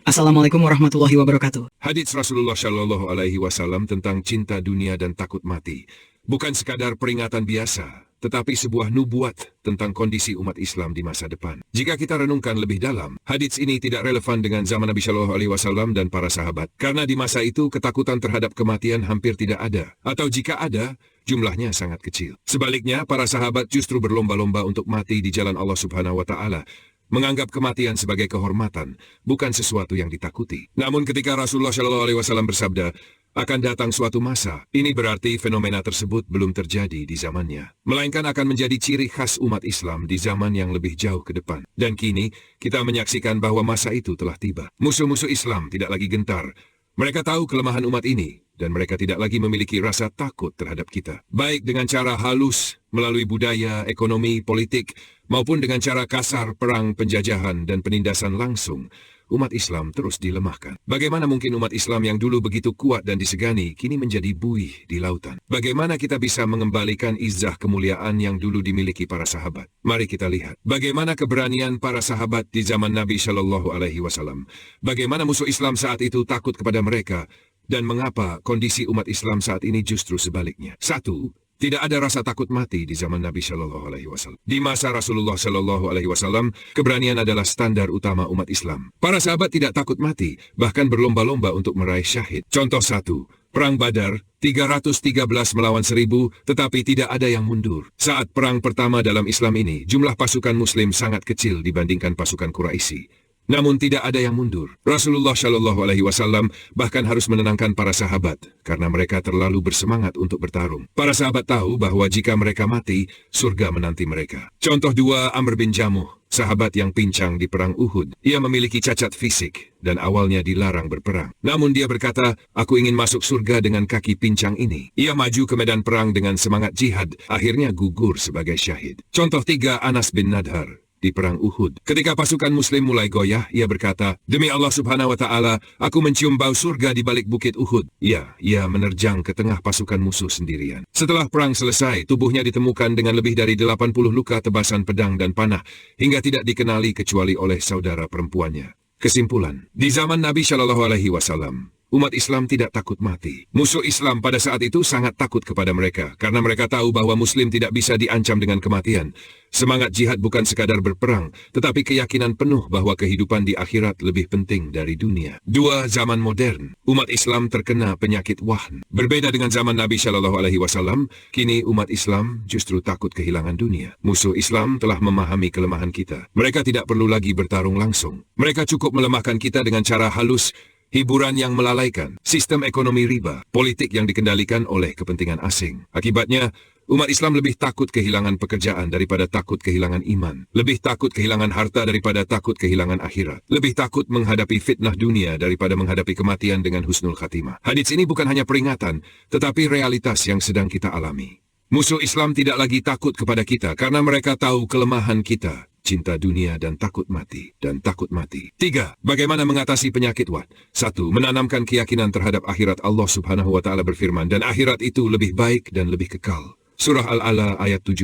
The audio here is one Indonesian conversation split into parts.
Assalamualaikum warahmatullahi wabarakatuh. Hadits Rasulullah Shallallahu Alaihi Wasallam tentang cinta dunia dan takut mati bukan sekadar peringatan biasa, tetapi sebuah nubuat tentang kondisi umat Islam di masa depan. Jika kita renungkan lebih dalam, hadits ini tidak relevan dengan zaman Nabi Shallallahu Alaihi Wasallam dan para sahabat, karena di masa itu ketakutan terhadap kematian hampir tidak ada, atau jika ada, jumlahnya sangat kecil. Sebaliknya, para sahabat justru berlomba-lomba untuk mati di jalan Allah Subhanahu Wa Taala, menganggap kematian sebagai kehormatan, bukan sesuatu yang ditakuti. Namun ketika Rasulullah Shallallahu Alaihi Wasallam bersabda, akan datang suatu masa, ini berarti fenomena tersebut belum terjadi di zamannya, melainkan akan menjadi ciri khas umat Islam di zaman yang lebih jauh ke depan. Dan kini, kita menyaksikan bahwa masa itu telah tiba. Musuh-musuh Islam tidak lagi gentar. Mereka tahu kelemahan umat ini, dan mereka tidak lagi memiliki rasa takut terhadap kita. Baik dengan cara halus, melalui budaya, ekonomi, politik, maupun dengan cara kasar, perang, penjajahan, dan penindasan langsung, umat Islam terus dilemahkan. Bagaimana mungkin umat Islam yang dulu begitu kuat dan disegani, kini menjadi buih di lautan? Bagaimana kita bisa mengembalikan izzah kemuliaan yang dulu dimiliki para sahabat? Mari kita lihat. Bagaimana keberanian para sahabat di zaman Nabi Shallallahu Alaihi Wasallam. Bagaimana musuh Islam saat itu takut kepada mereka, dan mengapa kondisi umat Islam saat ini justru sebaliknya. 1. Tidak ada rasa takut mati di zaman Nabi Shallallahu Alaihi Wasallam. Di masa Rasulullah Shallallahu Alaihi Wasallam, keberanian adalah standar utama umat Islam. Para sahabat tidak takut mati, bahkan berlomba-lomba untuk meraih syahid. Contoh 1. Perang Badar, 313 melawan 1000, tetapi tidak ada yang mundur. Saat perang pertama dalam Islam ini, jumlah pasukan Muslim sangat kecil dibandingkan pasukan Quraisy. Namun tidak ada yang mundur. Rasulullah Shallallahu Alaihi Wasallam bahkan harus menenangkan para sahabat karena mereka terlalu bersemangat untuk bertarung. Para sahabat tahu bahwa jika mereka mati, surga menanti mereka. Contoh 2, Amr bin Jamuh, sahabat yang pincang di perang Uhud. Ia memiliki cacat fisik dan awalnya dilarang berperang. Namun dia berkata, aku ingin masuk surga dengan kaki pincang ini. Ia maju ke medan perang dengan semangat jihad, akhirnya gugur sebagai syahid. Contoh 3, Anas bin Nadhar. Di perang Uhud, ketika pasukan Muslim mulai goyah, ia berkata, demi Allah Subhanahu Wa Taala, aku mencium bau surga di balik bukit Uhud. Ia menerjang ke tengah pasukan musuh sendirian. Setelah perang selesai, tubuhnya ditemukan dengan lebih dari 80 luka tebasan pedang dan panah, hingga tidak dikenali kecuali oleh saudara perempuannya. Kesimpulan, di zaman Nabi Shallallahu Alaihi Wasallam, umat Islam tidak takut mati. Musuh Islam pada saat itu sangat takut kepada mereka, karena mereka tahu bahwa Muslim tidak bisa diancam dengan kematian. Semangat jihad bukan sekadar berperang, tetapi keyakinan penuh bahwa kehidupan di akhirat lebih penting dari dunia. 2. Zaman modern, umat Islam terkena penyakit wahn. Berbeda dengan zaman Nabi Shallallahu Alaihi Wasallam, kini umat Islam justru takut kehilangan dunia. Musuh Islam telah memahami kelemahan kita. Mereka tidak perlu lagi bertarung langsung. Mereka cukup melemahkan kita dengan cara halus, hiburan yang melalaikan, sistem ekonomi riba, politik yang dikendalikan oleh kepentingan asing. Akibatnya, umat Islam lebih takut kehilangan pekerjaan daripada takut kehilangan iman. Lebih takut kehilangan harta daripada takut kehilangan akhirat. Lebih takut menghadapi fitnah dunia daripada menghadapi kematian dengan husnul khatimah. Hadits ini bukan hanya peringatan, tetapi realitas yang sedang kita alami. Musuh Islam tidak lagi takut kepada kita karena mereka tahu kelemahan kita. Cinta dunia dan takut mati. 3. Bagaimana mengatasi penyakit wahn? 1. Menanamkan keyakinan terhadap akhirat. Allah Subhanahu Wa Taala berfirman, dan akhirat itu lebih baik dan lebih kekal. Surah Al-Ala ayat 17.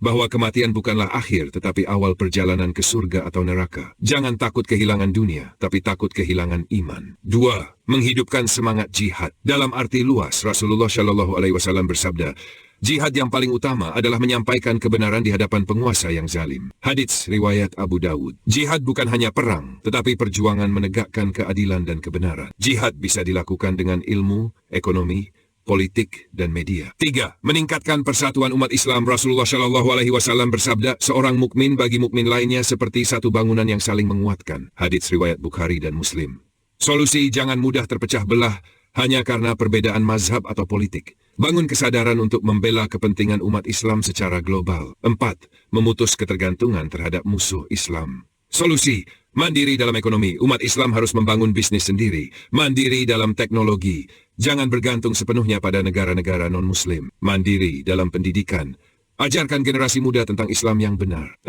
Bahwa kematian bukanlah akhir, tetapi awal perjalanan ke surga atau neraka. Jangan takut kehilangan dunia, tapi takut kehilangan iman. 2. Menghidupkan semangat jihad. Dalam arti luas, Rasulullah Shallallahu Alaihi Wasallam bersabda, jihad yang paling utama adalah menyampaikan kebenaran di hadapan penguasa yang zalim. Hadits riwayat Abu Dawud. Jihad bukan hanya perang, tetapi perjuangan menegakkan keadilan dan kebenaran. Jihad bisa dilakukan dengan ilmu, ekonomi, politik, dan media. 3. Meningkatkan persatuan umat Islam. Rasulullah Shallallahu Alaihi Wasallam bersabda, seorang mukmin bagi mukmin lainnya seperti satu bangunan yang saling menguatkan. Hadits riwayat Bukhari dan Muslim. Solusi, jangan mudah terpecah belah hanya karena perbedaan mazhab atau politik. Bangun kesadaran untuk membela kepentingan umat Islam secara global. 4. Memutus ketergantungan terhadap musuh Islam. Solusi, mandiri dalam ekonomi. Umat Islam harus membangun bisnis sendiri. Mandiri dalam teknologi. Jangan bergantung sepenuhnya pada negara-negara non-Muslim. Mandiri dalam pendidikan. Ajarkan generasi muda tentang Islam yang benar.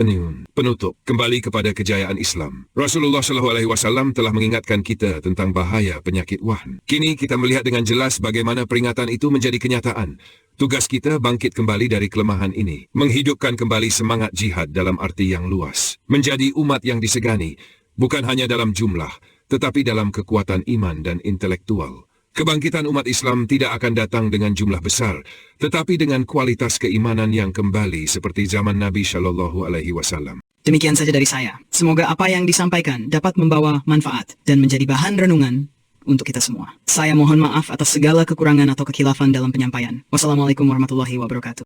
Penutup, kembali kepada kejayaan Islam. Rasulullah Shallallahu Alaihi Wasallam telah mengingatkan kita tentang bahaya penyakit wahn. Kini kita melihat dengan jelas bagaimana peringatan itu menjadi kenyataan. Tugas kita bangkit kembali dari kelemahan ini. Menghidupkan kembali semangat jihad dalam arti yang luas. Menjadi umat yang disegani, bukan hanya dalam jumlah, tetapi dalam kekuatan iman dan intelektual. Kebangkitan umat Islam tidak akan datang dengan jumlah besar, tetapi dengan kualitas keimanan yang kembali seperti zaman Nabi Shallallahu Alaihi Wasallam. Demikian saja dari saya. Semoga apa yang disampaikan dapat membawa manfaat dan menjadi bahan renungan untuk kita semua. Saya mohon maaf atas segala kekurangan atau kekhilafan dalam penyampaian. Wassalamualaikum warahmatullahi wabarakatuh.